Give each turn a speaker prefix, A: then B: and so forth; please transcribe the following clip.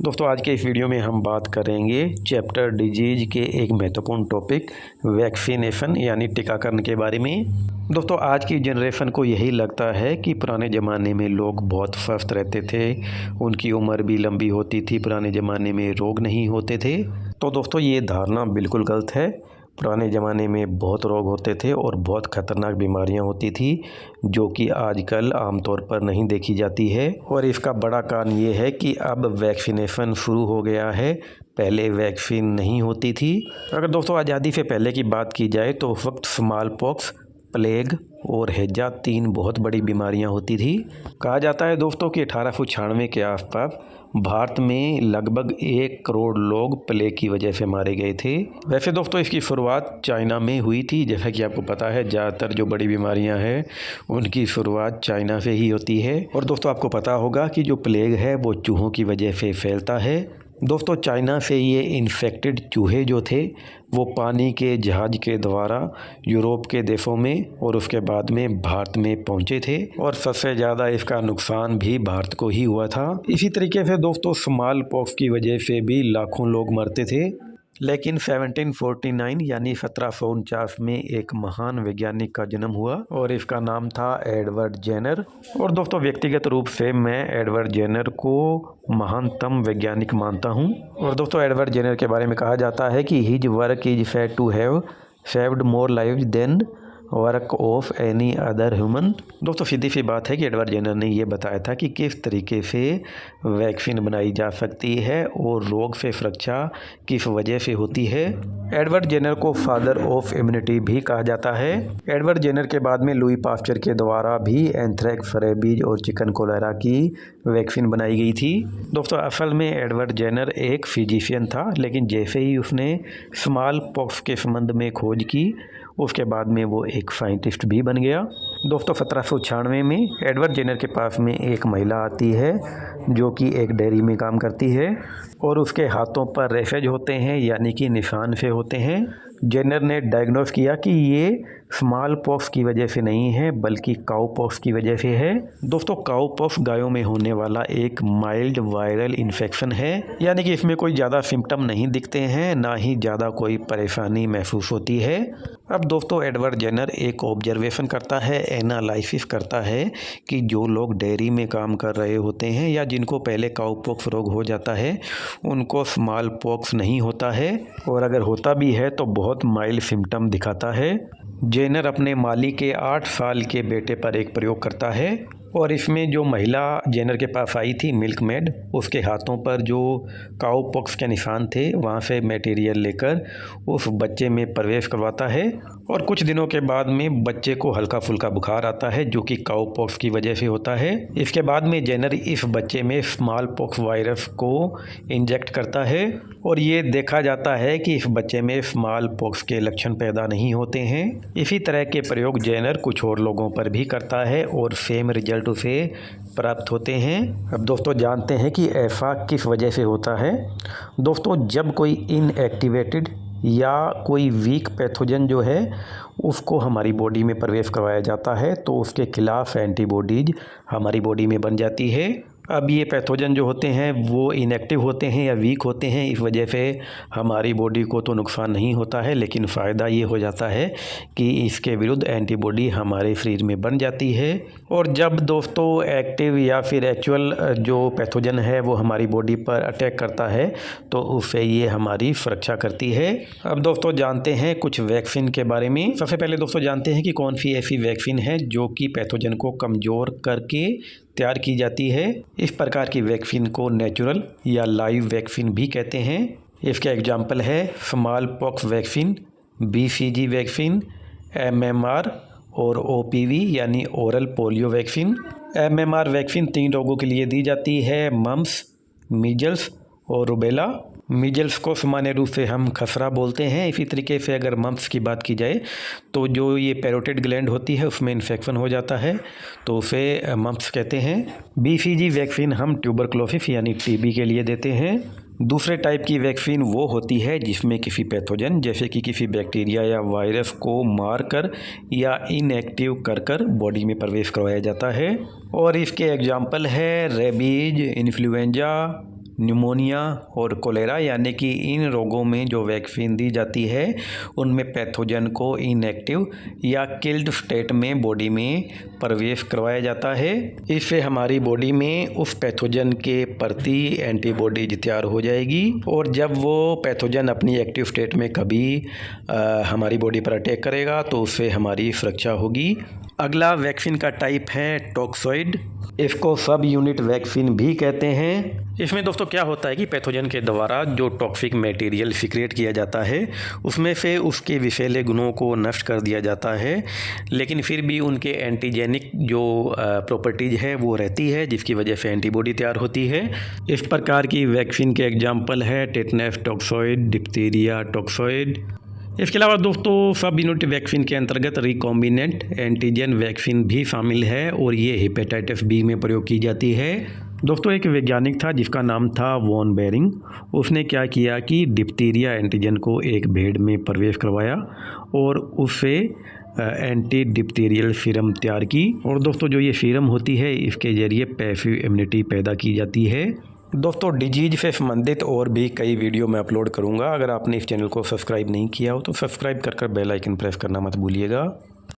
A: दोस्तों आज के इस वीडियो में हम बात करेंगे चैप्टर डिजीज के एक महत्वपूर्ण टॉपिक वैक्सीनेशन यानी टीकाकरण के बारे में। दोस्तों आज की जनरेशन को यही लगता है कि पुराने ज़माने में लोग बहुत स्वस्थ रहते थे, उनकी उम्र भी लंबी होती थी, पुराने ज़माने में रोग नहीं होते थे। तो दोस्तों ये धारणा बिल्कुल गलत है। पुराने ज़माने में बहुत रोग होते थे और बहुत ख़तरनाक बीमारियां होती थी जो कि आजकल आमतौर पर नहीं देखी जाती है। और इसका बड़ा कारण ये है कि अब वैक्सीनेशन शुरू हो गया है, पहले वैक्सीन नहीं होती थी। अगर दोस्तों आज़ादी से पहले की बात की जाए तो उस वक्त स्मॉल पॉक्स, प्लेग और हैजा 3 बहुत बड़ी बीमारियां होती थी। कहा जाता है दोस्तों कि 1896 के आसपास भारत में लगभग 1 करोड़ लोग प्लेग की वजह से मारे गए थे। वैसे दोस्तों इसकी शुरुआत चाइना में हुई थी। जैसा कि आपको पता है ज़्यादातर जो बड़ी बीमारियां हैं उनकी शुरुआत चाइना से ही होती है। और दोस्तों आपको पता होगा कि जो प्लेग है वो चूहों की वजह से फैलता है। दोस्तों चाइना से ये इन्फेक्टेड चूहे जो थे वो पानी के जहाज़ के द्वारा यूरोप के देशों में और उसके बाद में भारत में पहुंचे थे और सबसे ज़्यादा इसका नुकसान भी भारत को ही हुआ था। इसी तरीके से दोस्तों स्मॉल पॉक्स की वजह से भी लाखों लोग मरते थे। लेकिन 1749 यानी 1749 में एक महान वैज्ञानिक का जन्म हुआ और इसका नाम था एडवर्ड जेनर। और दोस्तों व्यक्तिगत रूप से मैं एडवर्ड जेनर को महानतम वैज्ञानिक मानता हूं। और दोस्तों एडवर्ड जेनर के बारे में कहा जाता है कि his work is said to have saved more lives than work of any other human. दोस्तों सीधी सी बात है कि एडवर्ड जेनर ने ये बताया था कि किस तरीके से वैक्सीन बनाई जा सकती है और रोग से सुरक्षा किस वजह से होती है। एडवर्ड जेनर को फादर ऑफ इम्यूनिटी भी कहा जाता है। एडवर्ड जेनर के बाद में लुई पास्चर के द्वारा भी एंथ्रेक्स, रेबीज और चिकन कोलेरा की वैक्सीन बनाई गई थी। दोस्तों असल में एडवर्ड जेनर एक फिजिशियन था, लेकिन जैसे ही उसने स्मॉल पॉक्स के संबंध में खोज की उसके बाद में वो एक साइंटिस्ट भी बन गया। दोस्तों 1796 में एडवर्ड जेनर के पास में एक महिला आती है जो कि एक डेयरी में काम करती है और उसके हाथों पर रैशेज होते हैं यानी कि निशान से होते हैं। जेनर ने डायग्नोस किया कि ये स्मॉल पॉक्स की वजह से नहीं है बल्कि काउ पॉक्स की वजह से है। दोस्तों काउ पॉक्स गायों में होने वाला एक माइल्ड वायरल इन्फेक्शन है, यानी कि इसमें कोई ज़्यादा सिम्टम नहीं दिखते हैं, ना ही ज़्यादा कोई परेशानी महसूस होती है। अब दोस्तों एडवर्ड जेनर एक ऑब्जर्वेशन करता है, एनालिसिस करता है कि जो लोग डेयरी में काम कर रहे होते हैं या जिनको पहले काउ पॉक्स रोग हो जाता है उनको स्मॉल पॉक्स नहीं होता है, और अगर होता भी है तो बहुत माइल्ड सिम्टम दिखाता है। जेनर अपने माली के 8 साल के बेटे पर एक प्रयोग करता है और इसमें जो महिला जेनर के पास आई थी, मिल्क मेड, उसके हाथों पर जो काउ पॉक्स के निशान थे वहाँ से मटेरियल लेकर उस बच्चे में प्रवेश करवाता है और कुछ दिनों के बाद में बच्चे को हल्का फुल्का बुखार आता है जो कि काउ पॉक्स की वजह से होता है। इसके बाद में जेनर इस बच्चे में स्मॉल पॉक्स वायरस को इंजेक्ट करता है और ये देखा जाता है कि इस बच्चे में स्मॉल पॉक्स के लक्षण पैदा नहीं होते हैं। इसी तरह के प्रयोग जेनर कुछ और लोगों पर भी करता है और सेम रिजल्ट उसे प्राप्त होते हैं। अब दोस्तों जानते हैं कि ऐसा किस वजह से होता है। दोस्तों जब कोई इनएक्टिवेटेड या कोई वीक पैथोजन जो है उसको हमारी बॉडी में प्रवेश करवाया जाता है तो उसके खिलाफ एंटीबॉडीज हमारी बॉडी में बन जाती है। अब ये पैथोजन जो होते हैं वो इनएक्टिव होते हैं या वीक होते हैं, इस वजह से हमारी बॉडी को तो नुकसान नहीं होता है, लेकिन फ़ायदा ये हो जाता है कि इसके विरुद्ध एंटीबॉडी हमारे शरीर में बन जाती है। और जब दोस्तों एक्टिव या फिर एक्चुअल जो पैथोजन है वो हमारी बॉडी पर अटैक करता है तो उससे ये हमारी सुरक्षा करती है। अब दोस्तों जानते हैं कुछ वैक्सीन के बारे में। सबसे पहले दोस्तों जानते हैं कि कौन सी ऐसी वैक्सीन है जो कि पैथोजन को कमज़ोर करके तैयार की जाती है। इस प्रकार की वैक्सीन को नेचुरल या लाइव वैक्सीन भी कहते हैं। इसके एग्जाम्पल है small pox vaccine, BCG vaccine, MMR और OPV यानी oral polio vaccine. MMR vaccine 3 रोगों के लिए दी जाती है, मम्स, मीजल्स और रुबेला। मीजल्स को सामान्य रूप से हम खसरा बोलते हैं। इसी तरीके से अगर मम्प्स की बात की जाए तो जो ये पैरोटिड ग्लैंड होती है उसमें इन्फेक्शन हो जाता है तो उसे मम्प्स कहते हैं। BCG वैक्सीन हम ट्यूबरक्लोसिस यानी TB के लिए देते हैं। दूसरे टाइप की वैक्सीन वो होती है जिसमें किसी पैथोजन जैसे कि किसी बैक्टीरिया या वायरस को मारकर या इनएक्टिव कर बॉडी में प्रवेश करवाया जाता है और इसके एग्जाम्पल है रेबीज, इन्फ्लुएंजा, न्यूमोनिया और कोलेरा यानी कि इन रोगों में जो वैक्सीन दी जाती है उनमें पैथोजन को इनएक्टिव या किल्ड स्टेट में बॉडी में प्रवेश करवाया जाता है। इससे हमारी बॉडी में उस पैथोजन के प्रति एंटीबॉडीज तैयार हो जाएगी और जब वो पैथोजन अपनी एक्टिव स्टेट में कभी हमारी बॉडी पर अटैक करेगा तो उससे हमारी सुरक्षा होगी। अगला वैक्सीन का टाइप है टॉक्सॉइड। इसको सब यूनिट वैक्सीन भी कहते हैं। इसमें दोस्तों क्या होता है कि पैथोजन के द्वारा जो टॉक्सिक मटेरियल सीक्रेट किया जाता है उसमें से उसके विषैले गुणों को नष्ट कर दिया जाता है, लेकिन फिर भी उनके एंटीजेनिक जो प्रॉपर्टीज है वो रहती है, जिसकी वजह से एंटीबॉडी तैयार होती है। इस प्रकार की वैक्सीन के एग्जाम्पल है टेटनस टॉक्सॉइड, डिप्थीरिया टॉक्सॉइड। इसके अलावा दोस्तों सब यूनिट वैक्सीन के अंतर्गत रिकॉम्बिनेंट एंटीजन वैक्सीन भी शामिल है और ये हेपेटाइटिस बी में प्रयोग की जाती है। दोस्तों एक वैज्ञानिक था जिसका नाम था वॉन बेरिंग। उसने क्या किया कि डिप्थीरिया एंटीजन को एक भेड़ में प्रवेश करवाया और उससे एंटी डिप्थीरियल सीरम तैयार की। और दोस्तों जो ये सीरम होती है इसके ज़रिए पैसिव इम्यूनिटी पैदा की जाती है। दोस्तों डिजीज से संबंधित और भी कई वीडियो मैं अपलोड करूंगा। अगर आपने इस चैनल को सब्सक्राइब नहीं किया हो तो सब्सक्राइब कर बेल आइकन प्रेस करना मत भूलिएगा।